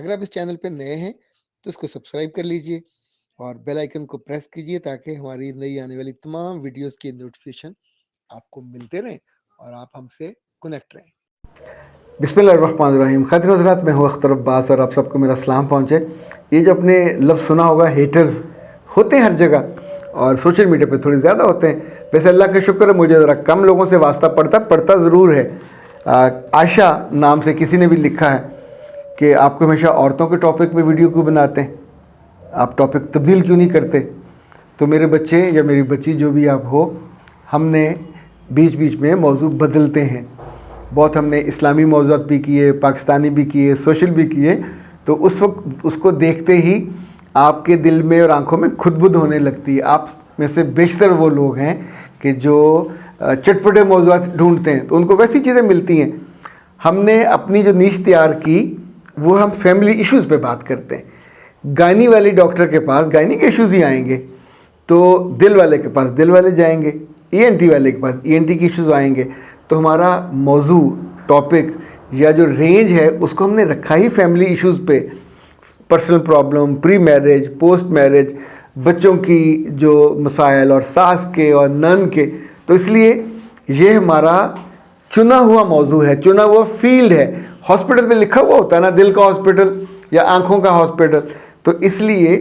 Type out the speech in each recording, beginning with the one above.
अगर आप इस चैनल पे नए हैं तो इसको सब्सक्राइब कर लीजिए और बेल आइकन को प्रेस कीजिए ताकि हमारी नई आने वाली तमाम वीडियोस की नोटिफिकेशन आपको मिलते रहें और आप हमसे कनेक्ट रहें। बिस्मिल्लाहिर्रहमानिर्रहीम। खातिन हज़रात, मैं हूँ अख्तर अब्बास और आप सबको मेरा सलाम पहुँचे। ये जो आपने लफ्ज़ सुना होगा, हेटर्स होते हैं हर जगह और सोशल मीडिया पे थोड़े ज़्यादा होते हैं। वैसे अल्लाह का शुक्र है, मुझे ज़रा कम लोगों से वास्ता पड़ता ज़रूर है। आयशा नाम से किसी ने भी लिखा है कि आपको हमेशा औरतों के टॉपिक पे वीडियो क्यों बनाते हैं, आप टॉपिक तब्दील क्यों नहीं करते। तो मेरे बच्चे या मेरी बच्ची जो भी आप हो, हमने बीच बीच में मौजू बदलते हैं। बहुत हमने इस्लामी मौज़ूआत भी किए, पाकिस्तानी भी किए, सोशल भी किए। तो उस वक्त उसको देखते ही आपके दिल में और आंखों में खुदबुद होने लगती है। आप में से बेशतर वो लोग हैं कि जो चटपटे मौज़ूआत ढूंढते हैं, तो उनको वैसी चीज़ें मिलती हैं। हमने अपनी जो नीश तैयार की वो हम फैमिली इश्यूज़ पे बात करते हैं। गायनी वाली डॉक्टर के पास गायनी के इश्यूज़ ही आएंगे, तो दिल वाले के पास दिल वाले जाएंगे, ईएनटी वाले के पास ईएनटी के इश्यूज़ आएंगे। तो हमारा मौजू, टॉपिक या जो रेंज है उसको हमने रखा ही फैमिली इश्यूज़ पे। Personal problem, pre marriage, post marriage, बच्चों की जो मसाइल और सास के और नन के। तो इसलिए ये हमारा चुना हुआ मौजू है, चुना हुआ फील्ड है। हॉस्पिटल पे लिखा हुआ होता है ना, दिल का हॉस्पिटल या आँखों का हॉस्पिटल। तो इसलिए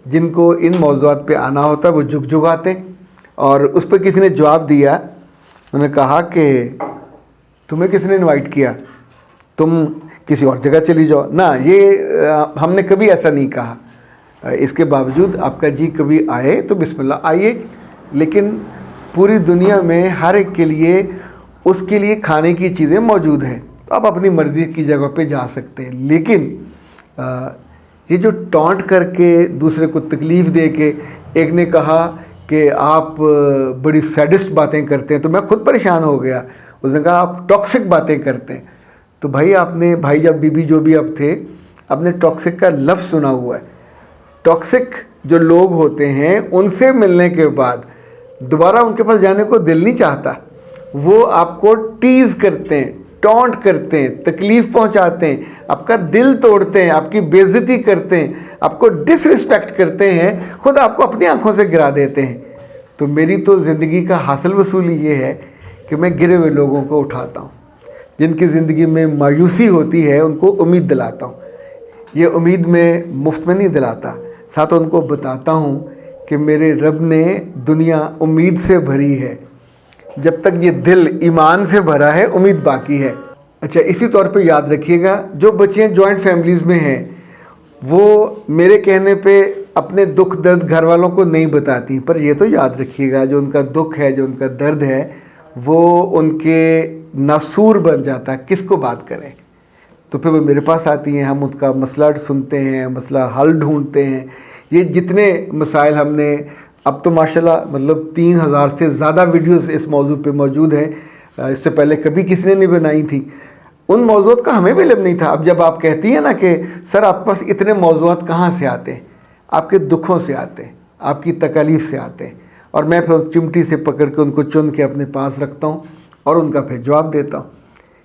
जिनको इन मौज़ूआत पे आना होता है वो झुक आते हैं। और उस पर किसी ने जवाब दिया, उन्होंने कहा कि तुम्हें किसने इनवाइट किया, तुम किसी और जगह चली जाओ ना। ये हमने कभी ऐसा नहीं कहा। इसके बावजूद आपका जी कभी आए तो बिस्मिल्लाह आइए, लेकिन पूरी दुनिया में हर एक के लिए उसके लिए खाने की चीज़ें मौजूद हैं, तो आप अपनी मर्ज़ी की जगह पे जा सकते हैं। लेकिन ये जो टॉन्ट करके दूसरे को तकलीफ़ दे के, एक ने कहा कि आप बड़ी सैडिस्ट बातें करते हैं, तो मैं खुद परेशान हो गया। उसने कहा आप टॉक्सिक बातें करते हैं। तो भाई आपने, भाई या बीबी जो भी आप थे, आपने टॉक्सिक का लफ्ज़ सुना हुआ है। टॉक्सिक जो लोग होते हैं उनसे मिलने के बाद दोबारा उनके पास जाने को दिल नहीं चाहता। वो आपको टीज़ करते हैं, टॉन्ट करते हैं, तकलीफ़ पहुंचाते हैं, आपका दिल तोड़ते हैं, आपकी बेइज्जती करते हैं, आपको डिसरिस्पेक्ट करते हैं, खुद आपको अपनी आंखों से गिरा देते हैं। तो मेरी तो ज़िंदगी का हासिल वसूली ये है कि मैं गिरे हुए लोगों को उठाता हूँ, जिनकी ज़िंदगी में मायूसी होती है उनको उम्मीद दिलाता हूँ। ये उम्मीद में मुफ्त में नहीं दिलाता, साथ उनको बताता हूँ कि मेरे रब ने दुनिया उम्मीद से भरी है। जब तक ये दिल ईमान से भरा है, उम्मीद बाकी है। अच्छा, इसी तौर पे याद रखिएगा, जो बच्चियाँ जॉइंट फैमिलीज़ में हैं वो मेरे कहने पे अपने दुख दर्द घर वालों को नहीं बताती, पर ये तो याद रखिएगा जो उनका दुख है, जो उनका दर्द है, वो उनके नासूर बन जाता है। किसको बात करें, तो फिर वो मेरे पास आती हैं, हम उनका मसला सुनते हैं, मसला हल ढूंढते हैं। ये जितने मसाइल हमने, अब तो माशाल्लाह मतलब 3000 से ज़्यादा वीडियोस इस मौजू पे मौजूद हैं। इससे पहले कभी किसी ने नहीं बनाई थी। उन मौजूद का हमें भी इल्म नहीं था। अब जब आप कहती हैं ना कि सर आपके पास इतने मौजूद कहाँ से आते हैं, आपके दुखों से आते हैं, आपकी तकलीफ़ से आते हैं, और मैं फिर चिमटी से पकड़ के उनको चुन के अपने पास रखता हूँ और उनका फिर जवाब देता हूँ।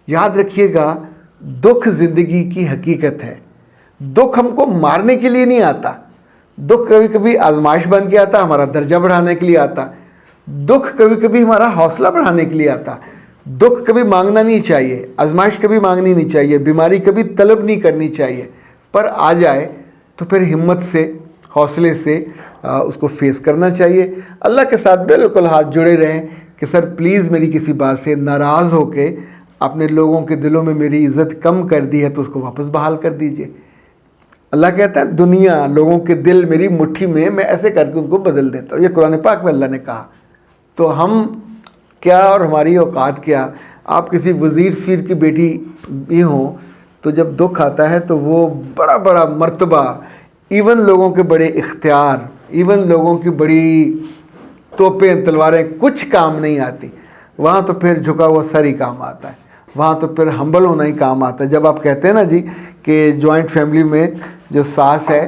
याद रखिएगा, दुख ज़िंदगी की हकीकत है। दुख हमको मारने के लिए नहीं आता, दुख कभी कभी आजमाइश बन के आता, हमारा दर्जा बढ़ाने के लिए आता। दुख कभी कभी हमारा हौसला बढ़ाने के लिए आता। दुख कभी मांगना नहीं चाहिए, आजमाइश कभी मांगनी नहीं चाहिए, बीमारी कभी तलब नहीं करनी चाहिए, पर आ जाए तो फिर हिम्मत से, हौसले से उसको फेस करना चाहिए। अल्लाह के साथ बिल्कुल हाथ जुड़े रहें कि सर प्लीज़ मेरी किसी बात से नाराज़ होके आपने लोगों के दिलों में मेरी इज़्ज़त कम कर दी है तो उसको वापस बहाल कर दीजिए। अल्लाह कहता है दुनिया, लोगों के दिल मेरी मुट्ठी में, मैं ऐसे करके उनको बदल देता हूँ। ये कुरान पाक में अल्लाह ने कहा। तो हम क्या और हमारी औकात क्या। आप किसी वज़ीर सीर की बेटी भी हों तो जब दुख आता है तो वो बड़ा बड़ा मर्तबा, इवन लोगों के बड़े इख्तियार, इवन लोगों की बड़ी तोपें तलवारें कुछ काम नहीं आती। वहाँ तो फिर झुका हुआ सर ही काम आता है, वहाँ तो फिर हम्बल होना ही काम आता है। जब आप कहते हैं ना जी कि जॉइंट फैमिली में जो सास है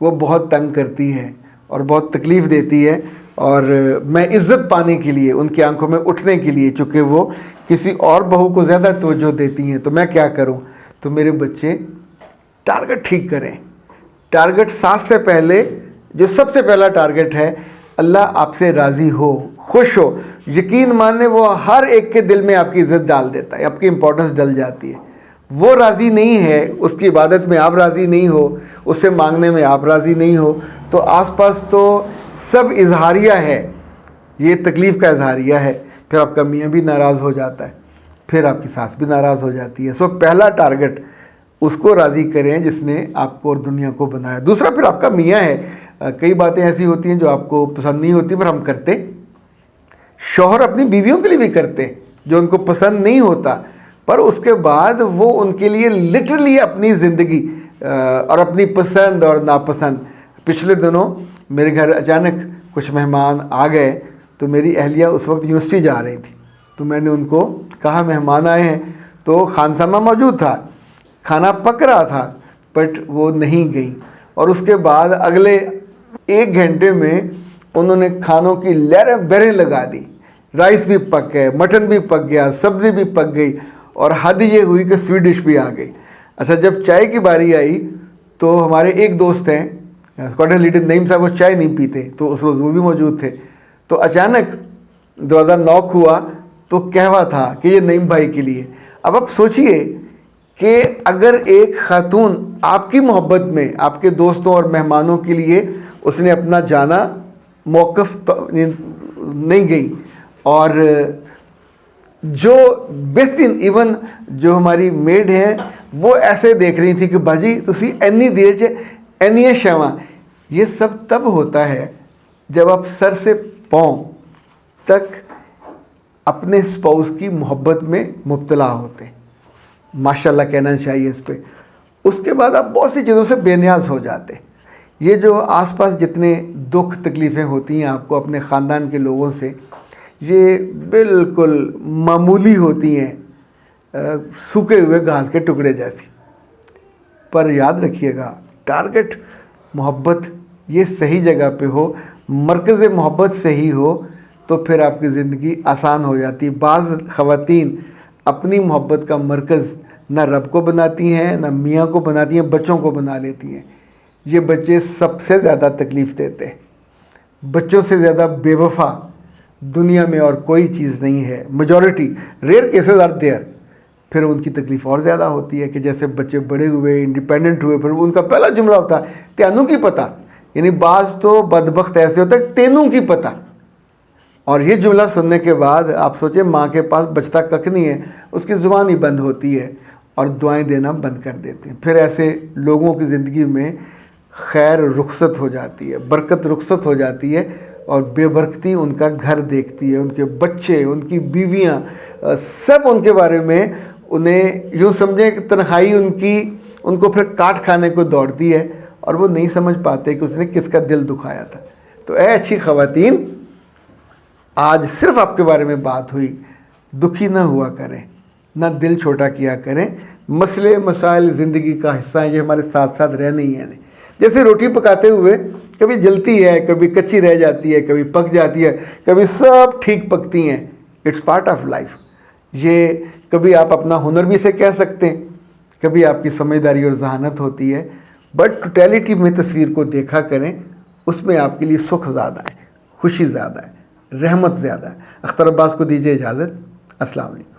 वो बहुत तंग करती है और बहुत तकलीफ़ देती है, और मैं इज़्ज़त पाने के लिए, उनकी आंखों में उठने के लिए, चूँकि वो किसी और बहू को ज़्यादा तवज्जो देती हैं, तो मैं क्या करूँ। तो मेरे बच्चे, टारगेट ठीक करें। टारगेट 7 से पहले जो सबसे पहला टारगेट है, अल्लाह आपसे राज़ी हो, खुश हो। यकीन माने वो हर एक के दिल में आपकी इज़्ज़त डाल देता है, आपकी इंपॉर्टेंस डल जाती है। वो राज़ी नहीं है, उसकी इबादत में आप राज़ी नहीं हो, उससे मांगने में आप राज़ी नहीं हो, तो आसपास तो सब इजहारिया है, ये तकलीफ़ का इजहारिया है। फिर आपका मियाँ भी नाराज़ हो जाता है, फिर आपकी सास भी नाराज़ हो जाती है। सो पहला टारगेट उसको राज़ी करें जिसने आपको और दुनिया को बनाया। दूसरा फिर आपका मियाँ है। कई बातें ऐसी होती हैं जो आपको पसंद नहीं होती पर हम करते। शौहर अपनी बीवियों के लिए भी करते हैं जो उनको पसंद नहीं होता, पर उसके बाद वो उनके लिए लिटरली अपनी ज़िंदगी और अपनी पसंद और नापसंद। पिछले दिनों मेरे घर अचानक कुछ मेहमान आ गए, तो मेरी अहलिया उस वक्त यूनिवर्सिटी जा रही थी, तो मैंने उनको कहा मेहमान आए हैं, तो खानसामा मौजूद था, खाना पक रहा था, बट वो नहीं गई। और उसके बाद अगले 1 घंटे में उन्होंने खानों की लहरें बहरें लगा दी। राइस भी पक गए, मटन भी पक गया, सब्ज़ी भी पक गई, और हद ये हुई कि स्वीट डिश भी आ गई। अच्छा, जब चाय की बारी आई तो हमारे एक दोस्त हैं स्क्वाड्रन लीडर नईम साहब, वो चाय नहीं पीते, तो उस रोज़ वो भी मौजूद थे। तो अचानक दरवाज़ा नॉक हुआ तो कहवा था कि ये नईम भाई के लिए। अब आप सोचिए कि अगर एक खातून आपकी मोहब्बत में आपके दोस्तों और मेहमानों के लिए उसने अपना जाना मौक़िफ़ नहीं गई, और जो बेहतरीन इवन जो हमारी मेड हैं वो ऐसे देख रही थी कि बाजी तुसी इन्नी देर च इन्नियां शवां। ये सब तब होता है जब आप सर से पाँव तक अपने स्पाउस की मोहब्बत में मुब्तला होते हैं। माशाल्लाह कहना चाहिए इस पे। उसके बाद आप बहुत सी चीज़ों से बेनियाज हो जाते। ये जो आसपास जितने दुख तकलीफ़ें होती हैं आपको अपने ख़ानदान के लोगों से, ये बिल्कुल मामूली होती हैं, सूखे हुए घास के टुकड़े जैसी। पर याद रखिएगा, टारगेट मोहब्बत ये सही जगह पे हो, मरकज़ मोहब्बत सही हो, तो फिर आपकी ज़िंदगी आसान हो जाती। बाज़ ख़वातीन अपनी मोहब्बत का मरकज़ ना रब को बनाती हैं, ना मियाँ को बनाती हैं, बच्चों को बना लेती हैं। ये बच्चे सबसे ज़्यादा तकलीफ़ देते हैं। बच्चों से ज़्यादा बेवफा दुनिया में और कोई चीज़ नहीं है। Majority, rare cases are there. फिर उनकी तकलीफ़ और ज़्यादा होती है कि जैसे बच्चे बड़े हुए, इंडिपेंडेंट हुए, फिर उनका पहला जुमला होता है तेनू की पता। यानी बाज़ तो बदबख्त ऐसे होता है तेनू की पता। और ये जुमला सुनने के बाद आप सोचें, माँ के पास बचता कख नहीं है, उसकी ज़ुबान ही बंद होती है और दुआएं देना बंद कर देते हैं। फिर ऐसे लोगों की ज़िंदगी में खैर रुखसत हो जाती है, बरकत रुखसत हो जाती है, और बेबरकती उनका घर देखती है, उनके बच्चे, उनकी बीवियाँ, सब उनके बारे में उन्हें यूँ समझें कि तन्हाई उनको फिर काट खाने को दौड़ती है, और वो नहीं समझ पाते कि उसने किसका दिल दुखाया था। तो अच्छी ख़वातीन, आज सिर्फ आपके बारे में बात हुई, दुखी ना हुआ करें, ना दिल छोटा किया करें। मसले मसाइल ज़िंदगी का हिस्सा हैं, ये हमारे साथ साथ रहने ही हैं। जैसे रोटी पकाते हुए कभी जलती है, कभी कच्ची रह जाती है, कभी पक जाती है, कभी सब ठीक पकती हैं। It's part of life. ये कभी आप अपना हुनर भी से कह सकते हैं, कभी आपकी समझदारी और जहानत होती है, बट टोटलिटी में तस्वीर को देखा करें, उसमें आपके लिए सुख ज़्यादा है, खुशी ज़्यादा है, रहमत ज़्यादा है। अख्तर अब्बास को दीजिए इजाज़त। अस्सलाम वालेकुम।